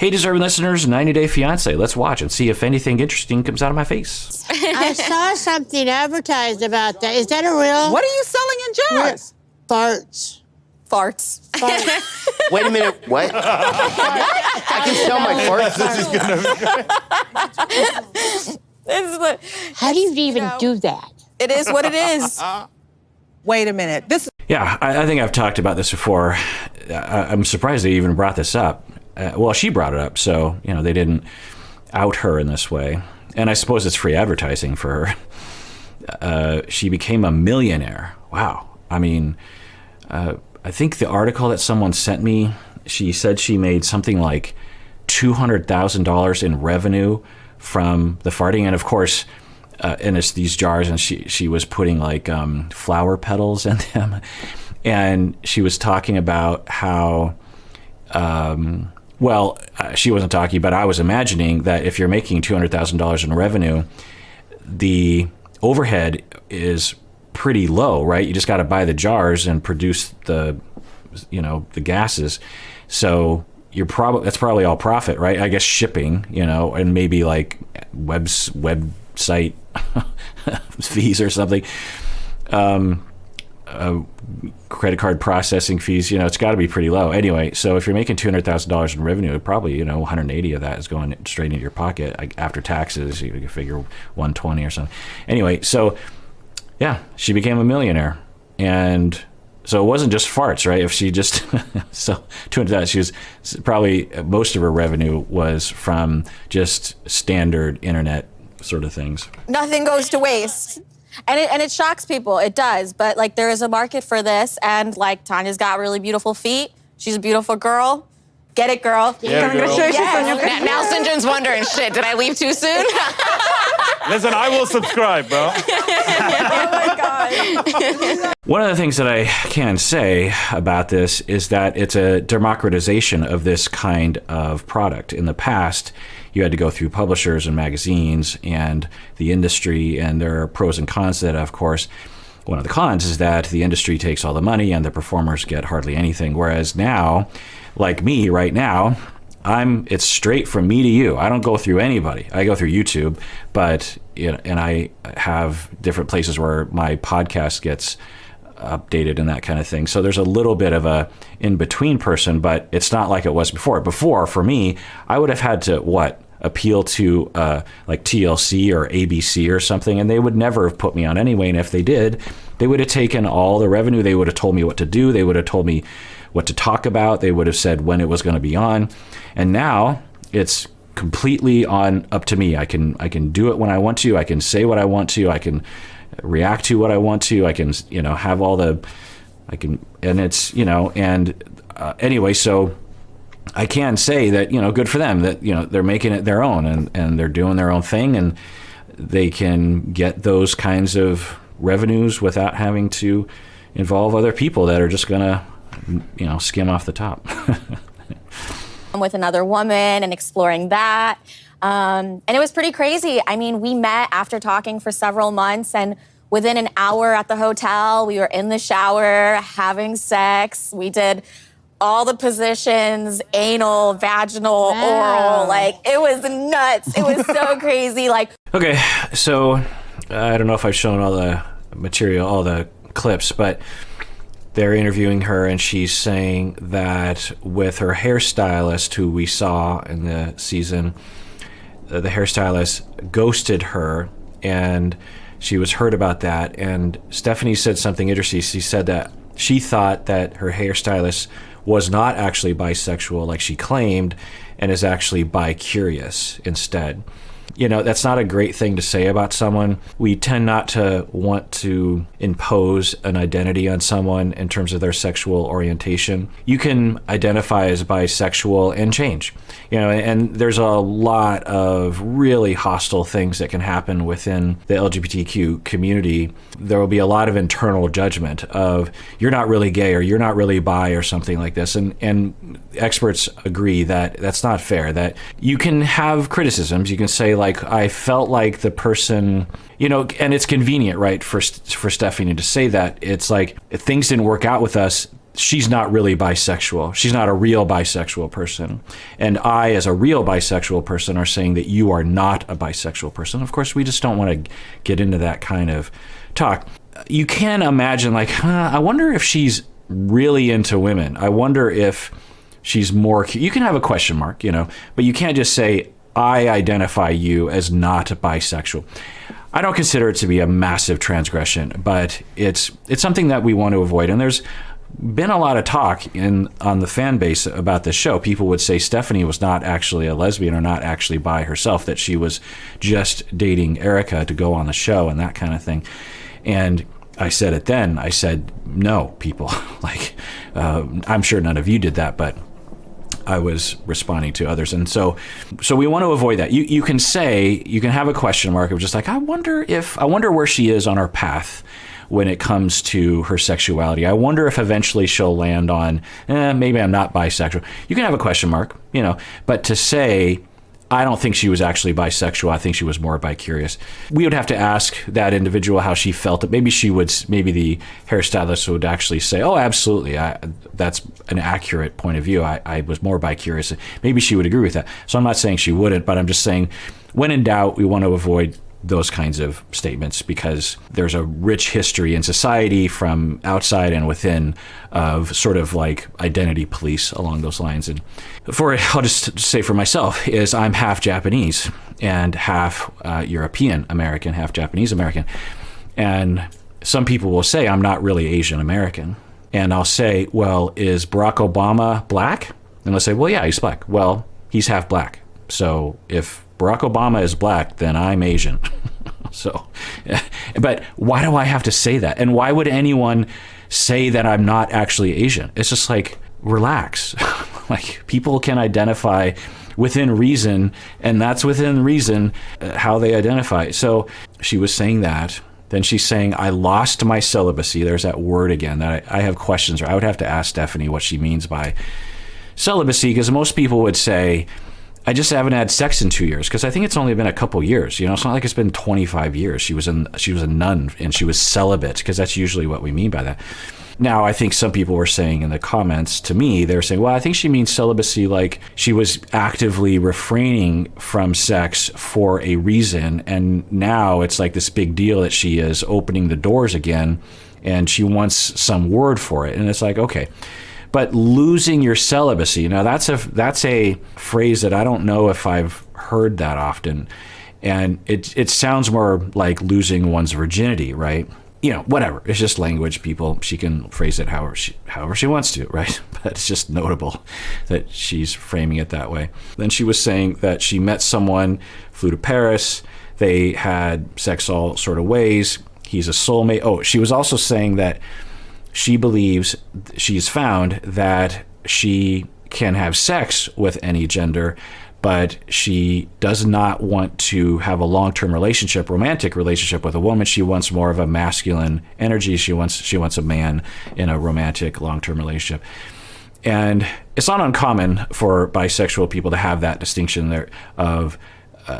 Hey, deserving listeners, 90 Day Fiancé. Let's watch and see if anything interesting comes out of my face. I saw something advertised about that. Is that a real? What are you selling in jars? Farts. Farts. Wait a minute, what? I can sell my farts. How do you even do that? It is what it is. Wait a minute. Yeah, I think I've talked about this before. I'm surprised they even brought this up. Well, she brought it up, so they didn't out her in this way. And I suppose it's free advertising for her. She became a millionaire. Wow. I mean, I think the article that someone sent me, she said she made something like $200,000 in revenue from the farting. And of course, and it's these jars, and she was putting like flower petals in them. And she was talking about how, she wasn't talking, but I was imagining that if you're making $200,000 in revenue, the overhead is pretty low, right? You just got to buy the jars and produce the gases. So that's probably all profit, right? I guess shipping, and maybe like website fees or something. Credit card processing fees, it's got to be pretty low. Anyway, so if you're making $200,000 in revenue, probably, 180 of that is going straight into your pocket. Like after taxes, you can figure 120 or something. Anyway, so yeah, she became a millionaire. And so it wasn't just farts, right? If she just, so 200,000, she was probably, most of her revenue was from just standard internet sort of things. Nothing goes to waste. And it shocks people. It does. But, like, there is a market for this. And, like, Tanya's got really beautiful feet. She's a beautiful girl. Get it, girl. Yeah, girl. Yes. Now Sinjin's wondering, shit, did I leave too soon? Listen, I will subscribe, bro. Oh, my God. One of the things that I can say about this is that it's a democratization of this kind of product. In the past, you had to go through publishers and magazines and the industry, and there are pros and cons to that, of course. One of the cons is that the industry takes all the money and the performers get hardly anything, whereas now, like me right now, it's straight from me to you. I don't go through anybody. I go through YouTube, but and I have different places where my podcast gets updated and that kind of thing. So there's a little bit of a in-between person, but it's not like it was before. Before, for me, I would have had to, appeal to like TLC or ABC or something, and they would never have put me on anyway. And if they did, they would have taken all the revenue. They would have told me what to do. They would have told me what to talk about. They would have said when it was going to be on. And now it's completely up to me. I can do it when I want to. I can say what I want to. I can react to what I want to. I can, have all and it's, anyway, so I can say that, good for them that, they're making it their own and they're doing their own thing, and they can get those kinds of revenues without having to involve other people that are just going to, skim off the top. With another woman and exploring that. And it was pretty crazy. I mean, we met after talking for several months, and within an hour at the hotel, we were in the shower, having sex. We did all the positions, anal, vaginal, oral. Like, it was nuts. It was so crazy. Okay, so I don't know if I've shown all the material, all the clips, but they're interviewing her, and she's saying that with her hairstylist, who we saw in the season, the hairstylist ghosted her, and she was hurt about that. And Stephanie said something interesting. She said that she thought that her hairstylist was not actually bisexual like she claimed, and is actually bi-curious instead. That's not a great thing to say about someone. We tend not to want to impose an identity on someone in terms of their sexual orientation. You can identify as bisexual and change, and there's a lot of really hostile things that can happen within the LGBTQ community. There will be a lot of internal judgment of you're not really gay or you're not really bi or something like this. And experts agree that that's not fair, that you can have criticisms. You can say, like, I felt like the person, and it's convenient, right, for Stephanie to say that. It's like, if things didn't work out with us, she's not really bisexual. She's not a real bisexual person. And I, as a real bisexual person, are saying that you are not a bisexual person. Of course, we just don't want to get into that kind of talk. You can imagine, like, I wonder if she's really into women. I wonder if she's more, you can have a question mark, but you can't just say, I identify you as not bisexual. I don't consider it to be a massive transgression, but it's something that we want to avoid. And there's been a lot of talk on the fan base about this show. People would say Stephanie was not actually a lesbian or not actually bi herself, that she was just dating Erica to go on the show and that kind of thing. And I said it then. I said, no, people. I'm sure none of you did that, but I was responding to others. And so we want to avoid that. You can have a question mark of just like, I wonder where she is on her path when it comes to her sexuality. I wonder if eventually she'll land on, maybe I'm not bisexual. You can have a question mark, but to say, I don't think she was actually bisexual. I think she was more bi-curious. We would have to ask that individual how she felt. Maybe the hairstylist would actually say, oh, absolutely. That's an accurate point of view. I was more bi-curious. Maybe she would agree with that. So I'm not saying she wouldn't, but I'm just saying when in doubt, we want to avoid those kinds of statements because there's a rich history in society from outside and within of sort of like identity police along those lines. And I'll just say for myself is I'm half Japanese and half European American, half Japanese American. And some people will say I'm not really Asian American. And I'll say, well, is Barack Obama black? And they'll say, well, yeah, he's black. Well, he's half black. So if Barack Obama is black, then I'm Asian. But why do I have to say that? And why would anyone say that I'm not actually Asian? It's just like, relax. Like, people can identify within reason, and that's within reason how they identify. So she was saying that. Then she's saying, I lost my celibacy. There's that word again that I have questions, or I would have to ask Stephanie what she means by celibacy, because most people would say, I just haven't had sex in 2 years, because I think it's only been a couple years. It's not like it's been 25 years. She was a nun and she was celibate, because that's usually what we mean by that. Now, I think some people were saying in the comments to me, they were saying, well, I think she means celibacy like she was actively refraining from sex for a reason. And now it's like this big deal that she is opening the doors again and she wants some word for it. And it's like, okay. But losing your celibacy, now that's a phrase that I don't know if I've heard that often. And it sounds more like losing one's virginity, right? Whatever. It's just language, people. She can phrase it however she wants to, right? But it's just notable that she's framing it that way. Then she was saying that she met someone, flew to Paris, they had sex all sort of ways. He's a soulmate. Oh, she was also saying that she believes she's found that she can have sex with any gender, but she does not want to have a long-term romantic relationship with a woman. She wants more of a masculine energy. She wants a man in a romantic long-term relationship. And it's not uncommon for bisexual people to have that distinction there of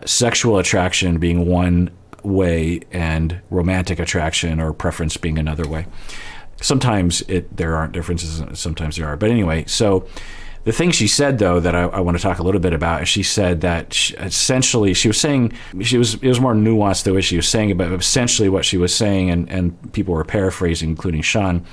sexual attraction being one way and romantic attraction or preference being another way. Sometimes there aren't differences, sometimes there are. But anyway, so the thing she said, though, that I want to talk a little bit about, is she said that essentially she was saying, it was more nuanced the way she was saying it, but essentially what she was saying, and people were paraphrasing, including Sean,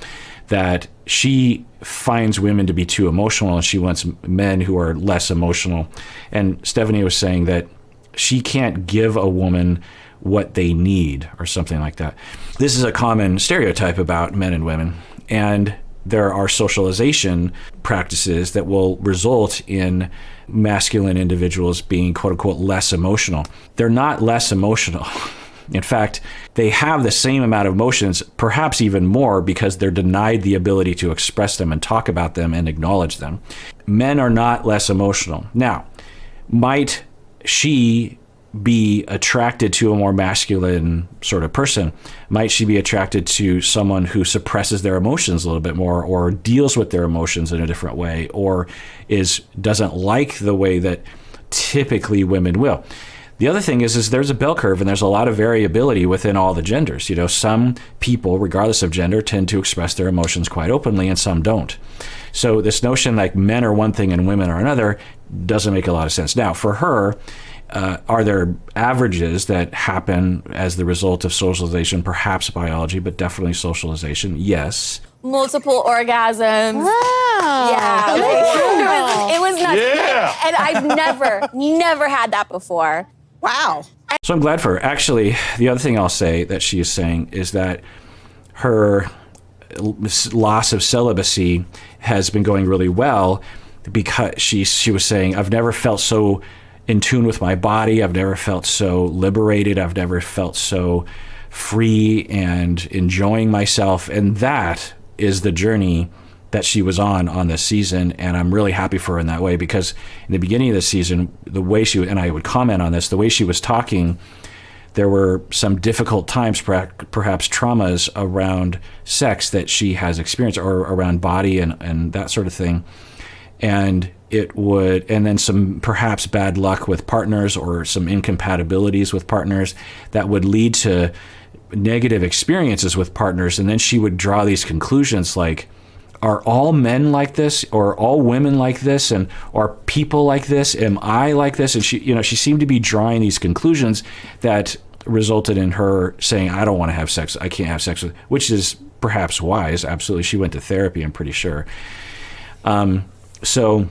that she finds women to be too emotional and she wants men who are less emotional. And Stephanie was saying that she can't give a woman what they need or something like that. This is a common stereotype about men and women, and there are socialization practices that will result in masculine individuals being quote unquote less emotional. They're not less emotional. In fact, they have the same amount of emotions, perhaps even more, because they're denied the ability to express them and talk about them and acknowledge them. Men are not less emotional. Now, might she be attracted to a more masculine sort of person? Might she be attracted to someone who suppresses their emotions a little bit more, or deals with their emotions in a different way, or doesn't like the way that typically women will? The other thing is there's a bell curve and there's a lot of variability within all the genders. Some people, regardless of gender, tend to express their emotions quite openly and some don't. So this notion like men are one thing and women are another doesn't make a lot of sense. Now, for her, are there averages that happen as the result of socialization, perhaps biology, but definitely socialization? Yes. Multiple orgasms. Wow. Yeah. It was nuts. Yeah. And I've never had that before. Wow. So I'm glad for her. Actually, the other thing I'll say that she is saying is that her loss of celibacy has been going really well because she was saying, I've never felt so in tune with my body. I've never felt so liberated. I've never felt so free and enjoying myself. And that is the journey that she was on this season, and I'm really happy for her in that way, because in the beginning of the season, the way she, and I would comment on this, the way she was talking, there were some difficult times, perhaps traumas around sex that she has experienced, or around body and that sort of thing. And then some perhaps bad luck with partners or some incompatibilities with partners that would lead to negative experiences with partners. And then she would draw these conclusions like, are all men like this, or all women like this, and are people like this? Am I like this? And she seemed to be drawing these conclusions that resulted in her saying, I don't want to have sex. I can't have sex with, which is perhaps wise. Absolutely. She went to therapy, I'm pretty sure. So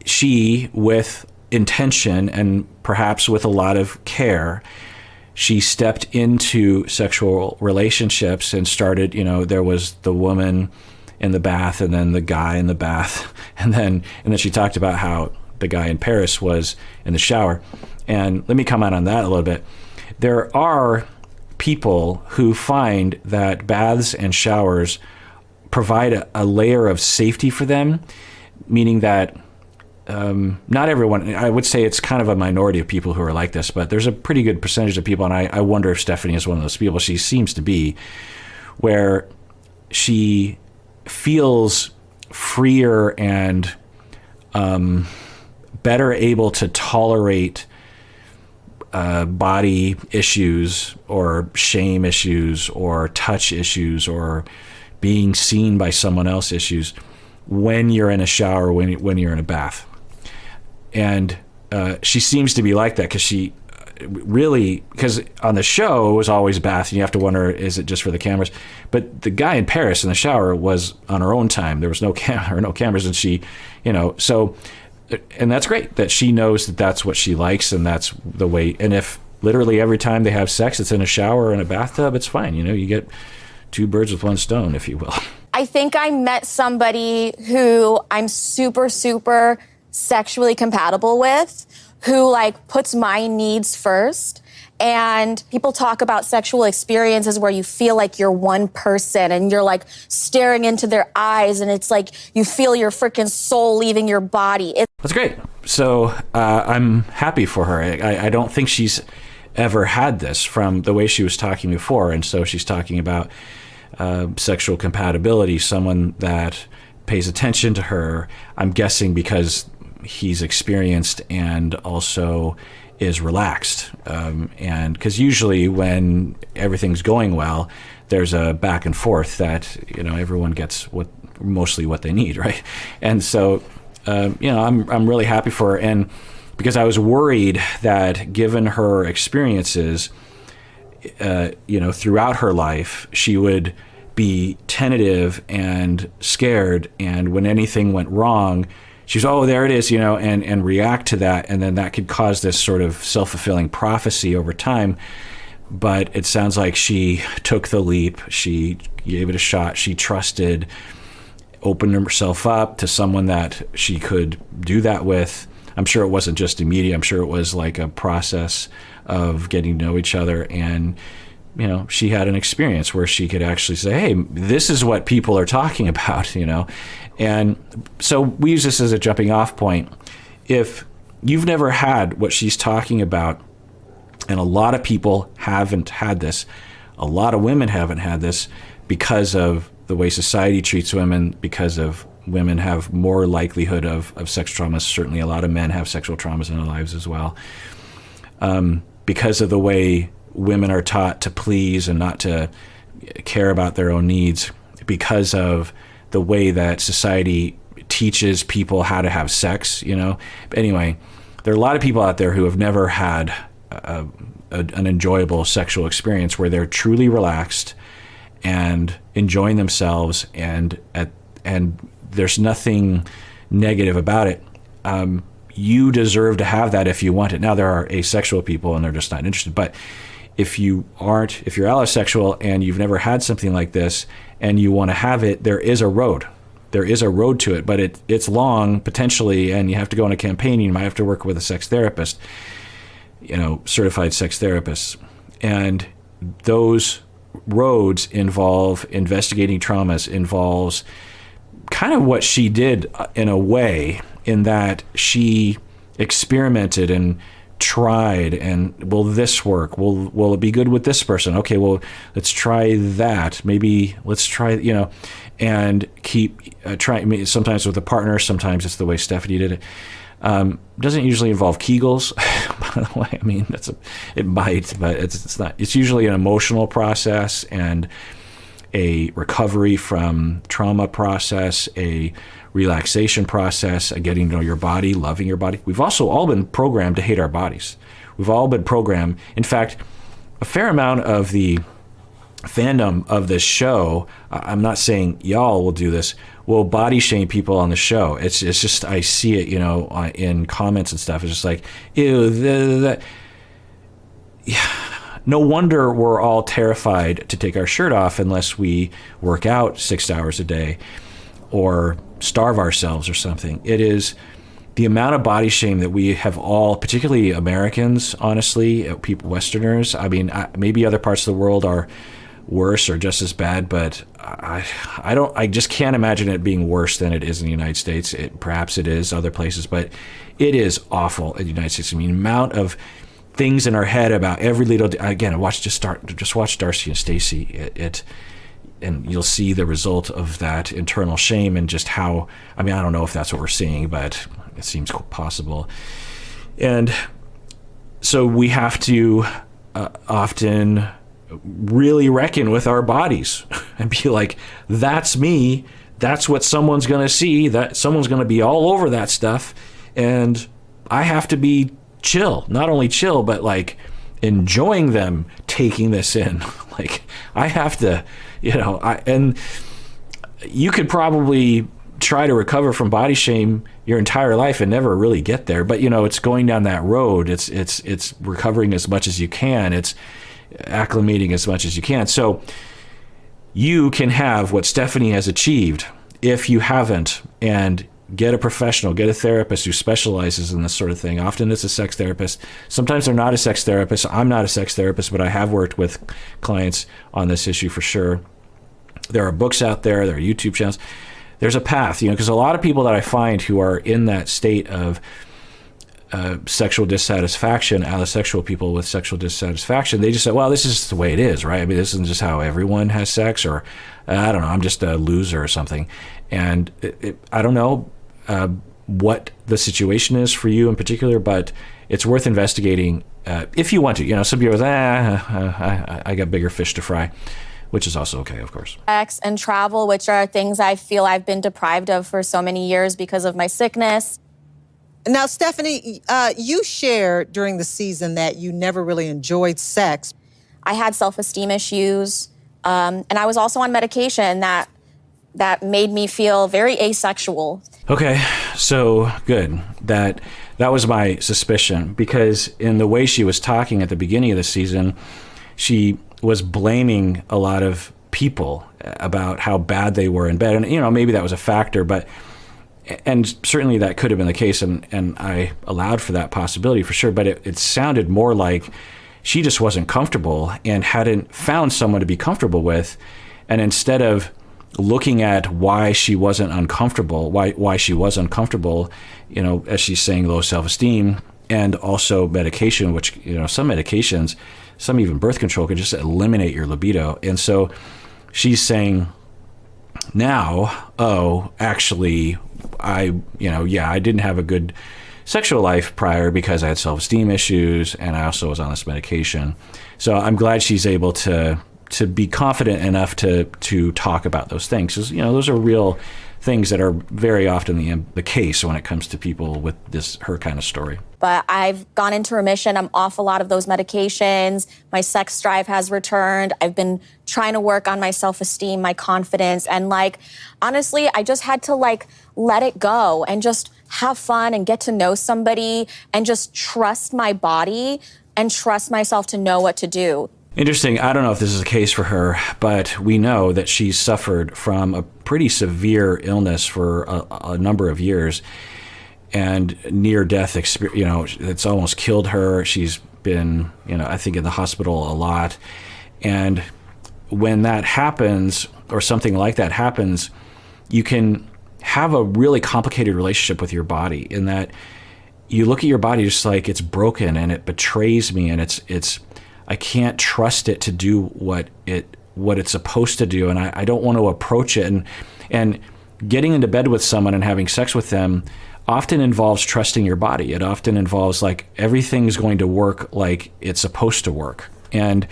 she, with intention and perhaps with a lot of care, she stepped into sexual relationships and started, there was the woman in the bath and then the guy in the bath. And then she talked about how the guy in Paris was in the shower. And let me comment on that a little bit. There are people who find that baths and showers provide a layer of safety for them, meaning that not everyone, I would say it's kind of a minority of people who are like this, but there's a pretty good percentage of people, and I wonder if Stephanie is one of those people. She seems to be, where she feels freer and better able to tolerate body issues or shame issues or touch issues or being seen by someone else issues when you're in a shower, when you're in a bath. And she seems to be like that because on the show it was always bath, and you have to wonder, is it just for the cameras? But the guy in Paris in the shower was on her own time. There was no cameras, and she, and that's great that she knows that that's what she likes, and that's the way. And if literally every time they have sex, it's in a shower or in a bathtub, it's fine. You get two birds with one stone, if you will. I think I met somebody who I'm super, super sexually compatible with, who puts my needs first. And people talk about sexual experiences where you feel like you're one person and you're staring into their eyes, and it's like you feel your freaking soul leaving your body. That's great. So I'm happy for her. I don't think she's ever had this from the way she was talking before. And so she's talking about sexual compatibility, someone that pays attention to her, I'm guessing because he's experienced and also is relaxed. And because usually when everything's going well, there's a back and forth that, everyone gets mostly what they need, right? And so, I'm really happy for her. And because I was worried that given her experiences, throughout her life, she would be tentative and scared. And when anything went wrong, she's, oh, there it is, and react to that. And then that could cause this sort of self-fulfilling prophecy over time. But it sounds like she took the leap. She gave it a shot. She trusted, opened herself up to someone that she could do that with. I'm sure it wasn't just immediate. I'm sure it was like a process of getting to know each other. And, she had an experience where she could actually say, hey, this is what people are talking about, And so we use this as a jumping off point. If you've never had what she's talking about, and a lot of people haven't had this, a lot of women haven't had this because of the way society treats women, because of women have more likelihood of sex traumas. Certainly a lot of men have sexual traumas in their lives as well. because of the way women are taught to please and not to care about their own needs, because of the way that society teaches people how to have sex, Anyway, there are a lot of people out there who have never had an enjoyable sexual experience where they're truly relaxed and enjoying themselves, and there's nothing negative about it. You deserve to have that if you want it. Now, there are asexual people and they're just not interested, but if you're allosexual and you've never had something like this and you want to have it, there is a road. There is a road to it, but it's long potentially, and you have to go on a campaign. You might have to work with a sex therapist, certified sex therapists. And those roads involve investigating traumas, involves kind of what she did in a way, in that she experimented and tried, and will this work? Will it be good with this person? Okay, well, let's try that. Maybe let's try, and keep trying. Sometimes with a partner, sometimes it's the way Stephanie did it. Doesn't usually involve Kegels, by the way. I mean, it might, but it's not. It's usually an emotional process and a recovery from trauma process, a relaxation process, a getting to know your body, loving your body. We've also all been programmed to hate our bodies. We've all been programmed. In fact, a fair amount of the fandom of this show, I'm not saying y'all will do this, will body shame people on the show. It's just, I see it, in comments and stuff. It's just like, ew, yeah. No wonder we're all terrified to take our shirt off unless we work out 6 hours a day or starve ourselves or something. It is the amount of body shame that we have all, particularly Americans, honestly, people, Westerners. I mean, maybe other parts of the world are worse or just as bad, but I just can't imagine it being worse than it is in the United States. Perhaps it is other places, but it is awful in the United States. I mean, amount of things in our head about every little, again, just watch Darcy and Stacey. And you'll see the result of that internal shame, and just how, I mean, I don't know if that's what we're seeing, but it seems possible. And so we have to often really reckon with our bodies and be like, that's me. That's what someone's going to see. That someone's going to be all over that stuff. And I have to be chill, not only chill, but like enjoying them taking this in. Like, I have to, and you could probably try to recover from body shame your entire life and never really get there. But, it's going down that road. It's recovering as much as you can. It's acclimating as much as you can. So you can have what Stephanie has achieved if you haven't, and get a professional, get a therapist who specializes in this sort of thing. Often it's a sex therapist. Sometimes they're not a sex therapist. I'm not a sex therapist, but I have worked with clients on this issue for sure. There are books out there. There are YouTube channels. There's a path, because a lot of people that I find who are in that state of sexual dissatisfaction, allosexual people with sexual dissatisfaction, they just say, well, this is the way it is, right? I mean, this isn't just how everyone has sex, or I don't know, I'm just a loser or something. And I don't know what the situation is for you in particular, but it's worth investigating if you want to. Some people say, I got bigger fish to fry, which is also okay, of course. Sex and travel, which are things I feel I've been deprived of for so many years because of my sickness. Now, Stephanie, you shared during the season that you never really enjoyed sex. I had self-esteem issues, and I was also on medication that made me feel very asexual. Okay, so good. That was my suspicion, because in the way she was talking at the beginning of the season, she was blaming a lot of people about how bad they were in bed. And, maybe that was a factor, and certainly that could have been the case, and I allowed for that possibility for sure, but it sounded more like she just wasn't comfortable and hadn't found someone to be comfortable with. And instead of looking at why she wasn't uncomfortable, why she was uncomfortable, as she's saying, low self-esteem, and also medication, which, some medications, some even birth control, can just eliminate your libido. And so she's saying now, actually, I didn't have a good sexual life prior because I had self-esteem issues and I also was on this medication. So I'm glad she's able to be confident enough to talk about those things. 'Cause, those are real things that are very often the case when it comes to people with her kind of story. But I've gone into remission. I'm off a lot of those medications. My sex drive has returned. I've been trying to work on my self-esteem, my confidence. And honestly, I just had to let it go and just have fun and get to know somebody and just trust my body and trust myself to know what to do. Interesting. I don't know if this is the case for her, but we know that she's suffered from a pretty severe illness for a number of years and near-death experience. It's almost killed her. She's been, I think in the hospital a lot. And when that happens, or something like that happens, you can have a really complicated relationship with your body in that you look at your body just like it's broken and it betrays me and it's I can't trust it to do what it's supposed to do, and I don't want to approach it. And getting into bed with someone and having sex with them often involves trusting your body. It often involves everything's going to work like it's supposed to work. And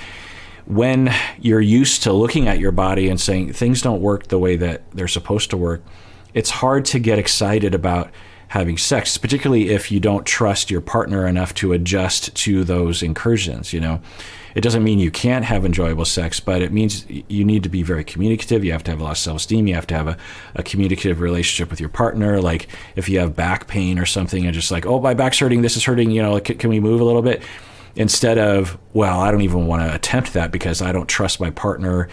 when you're used to looking at your body and saying things don't work the way that they're supposed to work, it's hard to get excited about having sex, particularly if you don't trust your partner enough to adjust to those incursions. It doesn't mean you can't have enjoyable sex, but it means you need to be very communicative. You have to have a lot of self-esteem. You have to have a communicative relationship with your partner. Like if you have back pain or something and just oh, my back's hurting, this is hurting, can we move a little bit? Instead of, well, I don't even want to attempt that because I don't trust my partner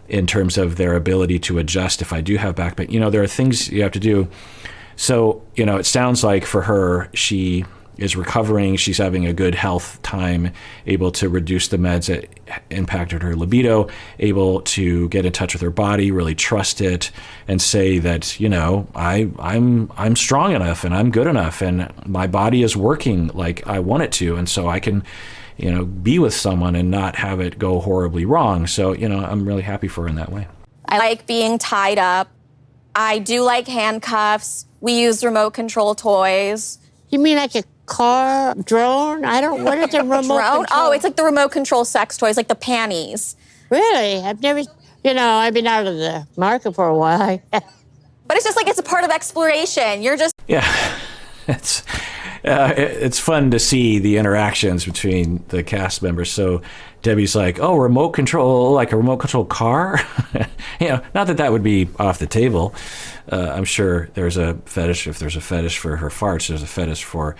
in terms of their ability to adjust if I do have back pain. There are things you have to do. So, it sounds like for her, she is recovering. She's having a good health time, able to reduce the meds that impacted her libido, able to get in touch with her body, really trust it, and say that, I'm strong enough and I'm good enough and my body is working like I want it to. And so I can, be with someone and not have it go horribly wrong. So, I'm really happy for her in that way. I like being tied up. I do like handcuffs. We use remote control toys. You mean like a car drone? What is a remote Drone? control? Oh, it's like the remote control sex toys, like the panties. Really? I've never, I've been out of the market for a while. But it's just it's a part of exploration. You're just... Yeah, it's fun to see the interactions between the cast members. So Debbie's like, oh, remote control, like a remote control car? Not that would be off the table. I'm sure there's a fetish. If there's a fetish for her farts, there's a fetish for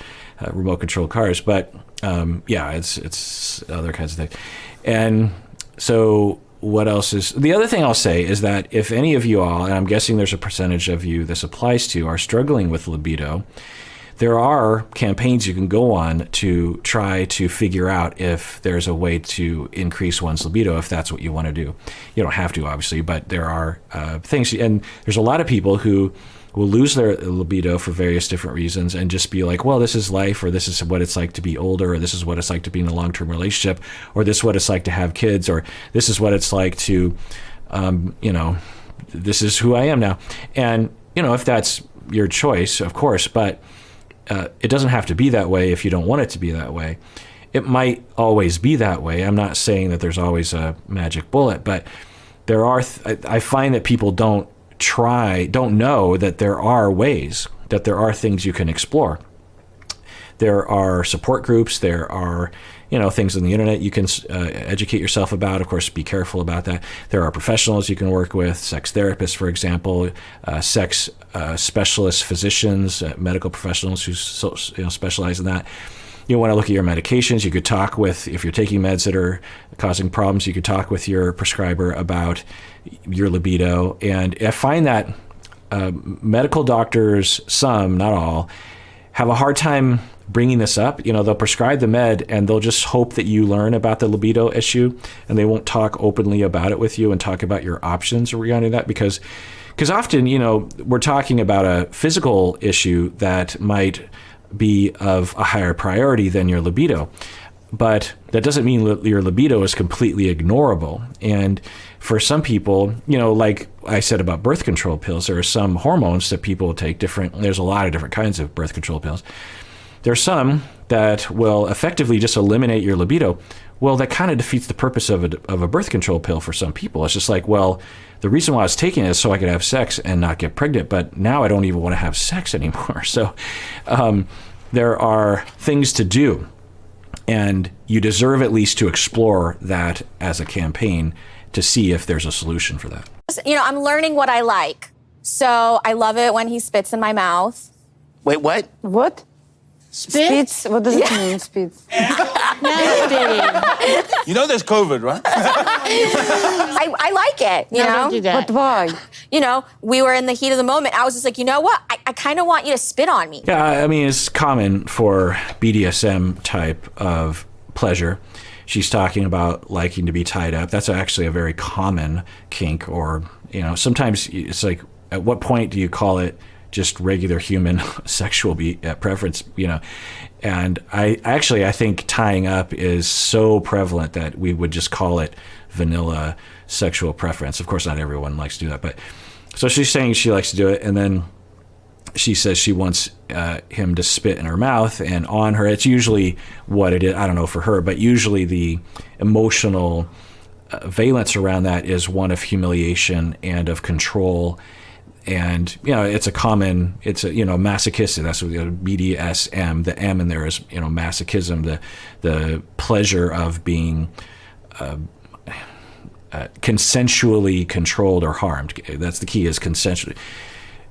remote control cars. But it's other kinds of things. And so what else is... The other thing I'll say is that if any of you all, and I'm guessing there's a percentage of you this applies to, are struggling with libido, there are campaigns you can go on to try to figure out if there's a way to increase one's libido, if that's what you want to do. You don't have to, obviously, but there are things. And there's a lot of people who will lose their libido for various different reasons and just be like, well, this is life, or this is what it's like to be older, or this is what it's like to be in a long-term relationship, or this is what it's like to have kids, or this is what it's like to, this is who I am now. And, if that's your choice, of course, but it doesn't have to be that way if you don't want it to be that way. It might always be that way. I'm not saying that there's always a magic bullet, but there are. I find that people don't know that there are ways, that there are things you can explore. There are support groups. There are, things on the internet you can educate yourself about. Of course, be careful about that. There are professionals you can work with, sex therapists, for example, sex specialist physicians, medical professionals who specialize in that. You want to look at your medications. You could talk with, if you're taking meds that are causing problems, you could talk with your prescriber about your libido. And I find that medical doctors, some, not all, have a hard time bringing this up. They'll prescribe the med and they'll just hope that you learn about the libido issue, and they won't talk openly about it with you and talk about your options regarding that because often, we're talking about a physical issue that might be of a higher priority than your libido. But that doesn't mean that your libido is completely ignorable. And for some people, like I said about birth control pills, there are some hormones that people take there's a lot of different kinds of birth control pills. there's some that will effectively just eliminate your libido. Well, that kind of defeats the purpose of a birth control pill for some people. It's just like, well, the reason why I was taking it is so I could have sex and not get pregnant, but now I don't even want to have sex anymore. So there are things to do, and you deserve at least to explore that as a campaign to see if there's a solution for that. You know, I'm learning what I like. So I love it when he spits in my mouth. Wait, what? What? Spits? What does it mean, spits? No spitting. You know there's COVID, right? I like it, you No, know? don't do that. But why? You know, we were in the heat of the moment. I was just like, you know what? I kind of want you to spit on me. Yeah, I mean, it's common for BDSM type of pleasure. She's talking about liking to be tied up. That's actually a very common kink, or, you know, sometimes it's like, at what point do you call it just regular human sexual preference, you know? And I think tying up is so prevalent that we would just call it vanilla sexual preference. Of course, not everyone likes to do that, but so she's saying she likes to do it, and then she says she wants him to spit in her mouth and on her. It's usually what it is. I don't know for her, but usually the emotional valence around that is one of humiliation and of control. And, you know, it's a, you know, masochistic. That's what BDSM, the M in there is, you know, masochism, the pleasure of being consensually controlled or harmed. That's the key, is consensually.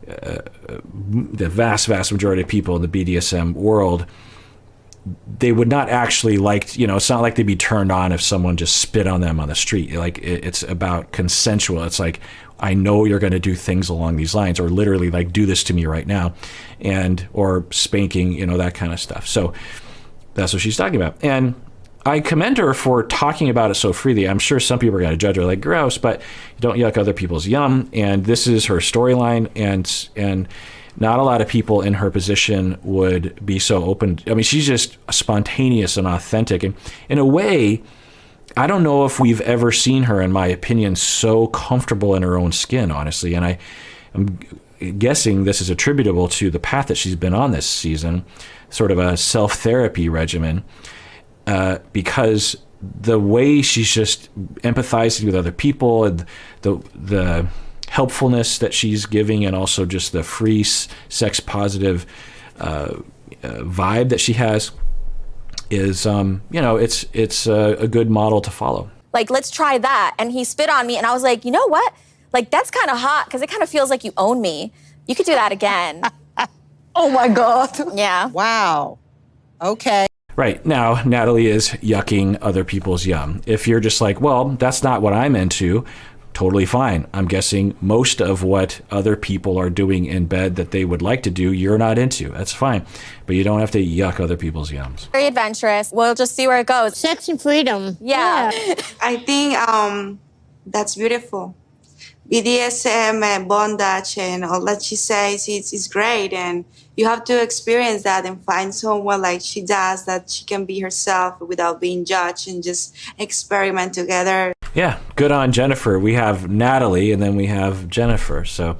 The vast majority of people in the BDSM world, they would not actually like, you know, it's not like they'd be turned on if someone just spit on them on the street. Like, it's about consensual. It's like, I know you're going to do things along these lines, or literally like, do this to me right now, or spanking, you know, that kind of stuff. So that's what she's talking about. And I commend her for talking about it so freely. I'm sure some people are going to judge her like, gross, but you don't yuck other people's yum. And this is her storyline, and not a lot of people in her position would be so open. I mean, she's just spontaneous and authentic. And in a way, I don't know if we've ever seen her, in my opinion, so comfortable in her own skin, honestly. And I'm guessing this is attributable to the path that she's been on this season, sort of a self-therapy regimen, because the way she's just empathizing with other people, and the helpfulness that she's giving, and also just the free sex positive vibe that she has, is you know, it's a good model to follow. Like, let's try that. And he spit on me, and I was like, you know what? Like, that's kind of hot, because it kind of feels like you own me. You could do that again. Oh my God. Yeah. Wow. Okay. Right. Now, Natalie is yucking other people's yum. If you're just like, well, that's not what I'm into, totally fine. I'm guessing most of what other people are doing in bed that they would like to do, you're not into. That's fine. But you don't have to yuck other people's yums. Very adventurous. We'll just see where it goes. Sex and freedom. Yeah. I think that's beautiful. BDSM and bondage and all that she says is great, and you have to experience that and find someone like she does, that she can be herself without being judged, and just experiment together. Yeah, good on Jennifer. We have Natalie, and then we have Jennifer. So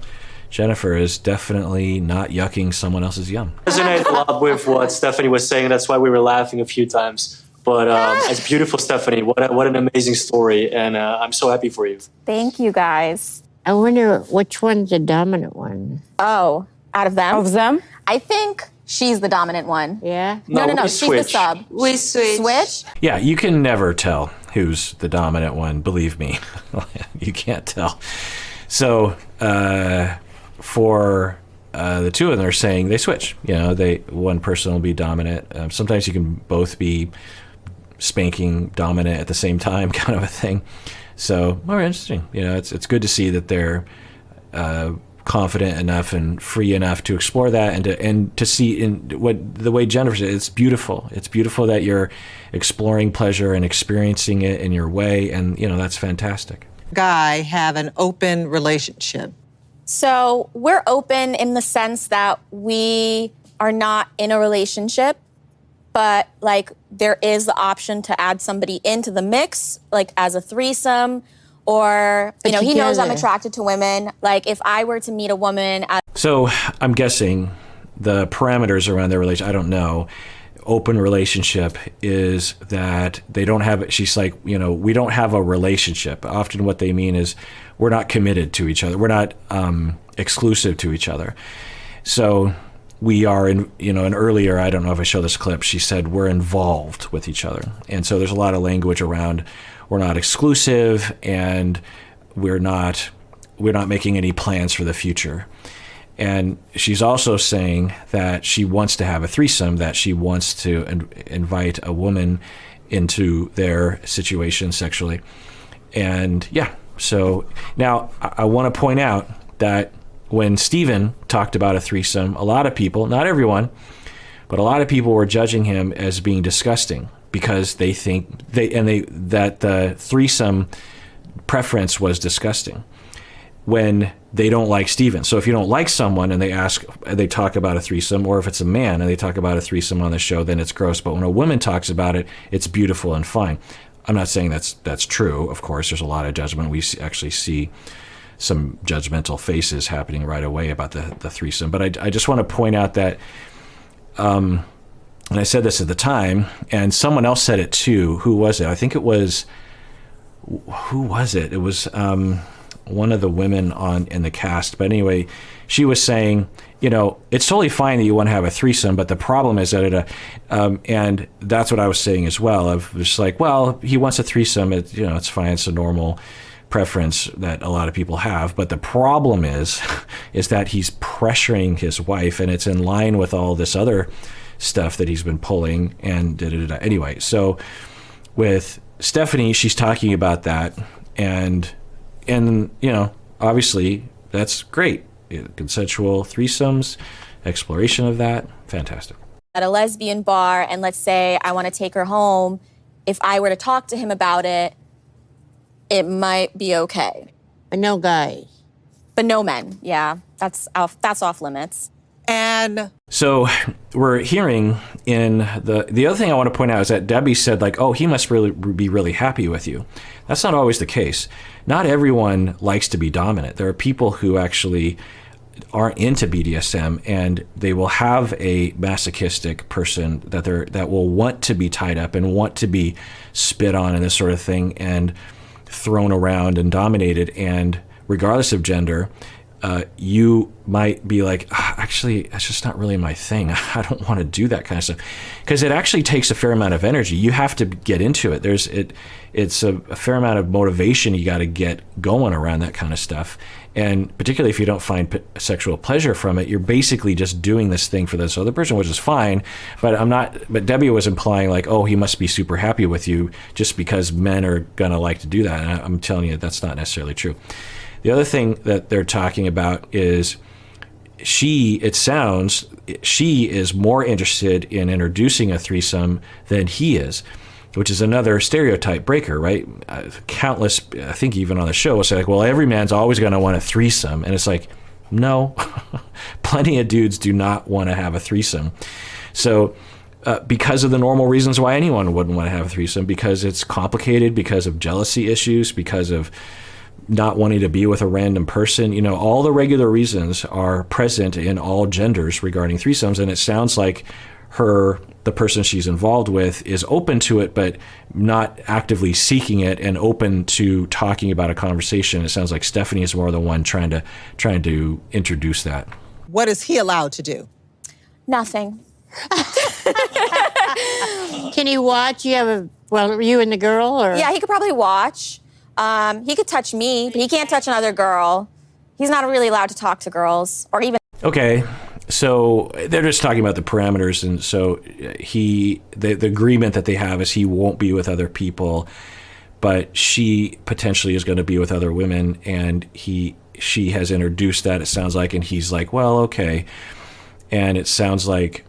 Jennifer is definitely not yucking someone else's yum. Resonate a lot with what Stephanie was saying. That's why we were laughing a few times. But it's beautiful, Stephanie. What an amazing story, and I'm so happy for you. Thank you, guys. I wonder which one's the dominant one. Oh, out of them? Of them? I think she's the dominant one. Yeah? No, we she's the switch. sub. We switch. Switch? Yeah, you can never tell who's the dominant one, believe me. You can't tell. So for the two of them are saying they switch. You know, one person will be dominant. Sometimes you can both be spanking dominant at the same time, kind of a thing. So more interesting. You know, it's good to see that they're confident enough and free enough to explore that, and to see in the way Jennifer said, it's beautiful. It's beautiful that you're exploring pleasure and experiencing it in your way, and you know, that's fantastic. Guy have an open relationship. So we're open in the sense that we are not in a relationship, but like there is the option to add somebody into the mix, like as a threesome, or, you know, he knows I'm attracted to women. Like if I were to meet a woman at— So I'm guessing the parameters around their relationship, I don't know. Open relationship is that they don't have, she's like, we don't have a relationship. Often what they mean is we're not committed to each other. We're not exclusive to each other. So we are in, and earlier, I don't know if I show this clip, she said we're involved with each other. And so there's a lot of language around we're not exclusive and we're not making any plans for the future. And she's also saying that she wants to have a threesome, that she wants to invite a woman into their situation sexually. And yeah, so now I want to point out that when Stephen talked about a threesome, a lot of people, not everyone, but a lot of people were judging him as being disgusting because they think that the threesome preference was disgusting when they don't like Stephen. So if you don't like someone and they talk about a threesome, or if it's a man and they talk about a threesome on the show, then it's gross. But when a woman talks about it, it's beautiful and fine. I'm not saying that's true. Of course, there's a lot of judgment. We actually see some judgmental faces happening right away about the threesome. But I just want to point out that, and I said this at the time, and someone else said it too. Who was it? I think it was, who was it? It was one of the women in the cast. But anyway, she was saying, it's totally fine that you want to have a threesome, but the problem is that and that's what I was saying as well. I was just like, well, he wants a threesome. It's fine. It's a normal preference that a lot of people have. But the problem is that he's pressuring his wife, and it's in line with all this other stuff that he's been pulling and da-da-da-da. Anyway, so with Stephanie, she's talking about that, and obviously that's great. Consensual threesomes, exploration of that, fantastic. At a lesbian bar, and let's say I want to take her home, if I were to talk to him about it, it might be okay. But no guys. But no men, yeah. That's off limits. And so we're hearing in the other thing I want to point out is that Debbie said, like, oh, he must really be really happy with you. That's not always the case. Not everyone likes to be dominant. There are people who actually aren't into BDSM, and they will have a masochistic person that will want to be tied up and want to be spit on and this sort of thing and thrown around and dominated. And regardless of gender, you might be like, actually, that's just not really my thing. I don't want to do that kind of stuff, because it actually takes a fair amount of energy. You have to get into it. It's a fair amount of motivation you got to get going around that kind of stuff. And particularly if you don't find sexual pleasure from it, you're basically just doing this thing for this other person, which is fine. But Debbie was implying like, oh, he must be super happy with you just because men are going to like to do that. And I'm telling you, that's not necessarily true. The other thing that they're talking about is she is more interested in introducing a threesome than he is, which is another stereotype breaker, right? Countless, I think even on the show, will say like, well, every man's always going to want a threesome. And it's like, no, plenty of dudes do not want to have a threesome. So because of the normal reasons why anyone wouldn't want to have a threesome, because it's complicated, because of jealousy issues, because of not wanting to be with a random person, all the regular reasons are present in all genders regarding threesomes. And it sounds like the person she's involved with is open to it, but not actively seeking it and open to talking about a conversation. It sounds like Stephanie is more the one trying to introduce that. what is he allowed to do? Nothing. Can you watch? You and the girl, or? Yeah, he could probably watch. He could touch me, but he can't touch another girl. He's not really allowed to talk to girls or even. Okay, so they're just talking about the parameters, and so the agreement that they have is he won't be with other people, but she potentially is going to be with other women, and she has introduced that, it sounds like, and he's like, well, okay. And it sounds like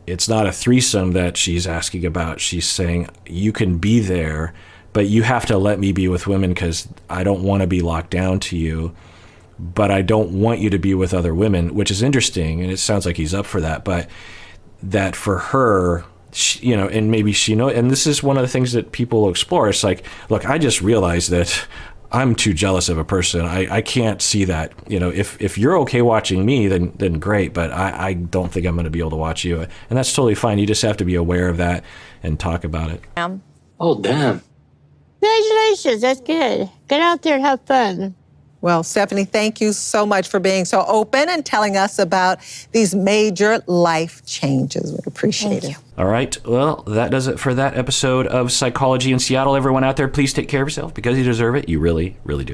it's not a threesome that she's asking about. She's saying, you can be there, but you have to let me be with women because I don't want to be locked down to you, but I don't want you to be with other women, which is interesting, and it sounds like he's up for that. But that for her, and maybe she knows, and this is one of the things that people explore. It's like, look, I just realized that I'm too jealous of a person. I can't see that. You know, if you're okay watching me, then great. But I don't think I'm going to be able to watch you, and that's totally fine. You just have to be aware of that and talk about it. Oh, damn. Congratulations, that's good. Get out there and have fun. Well, Stephanie, thank you so much for being so open and telling us about these major life changes. We appreciate it. All right. Well, that does it for that episode of Psychology in Seattle. Everyone out there, please take care of yourself because you deserve it. You really, really do.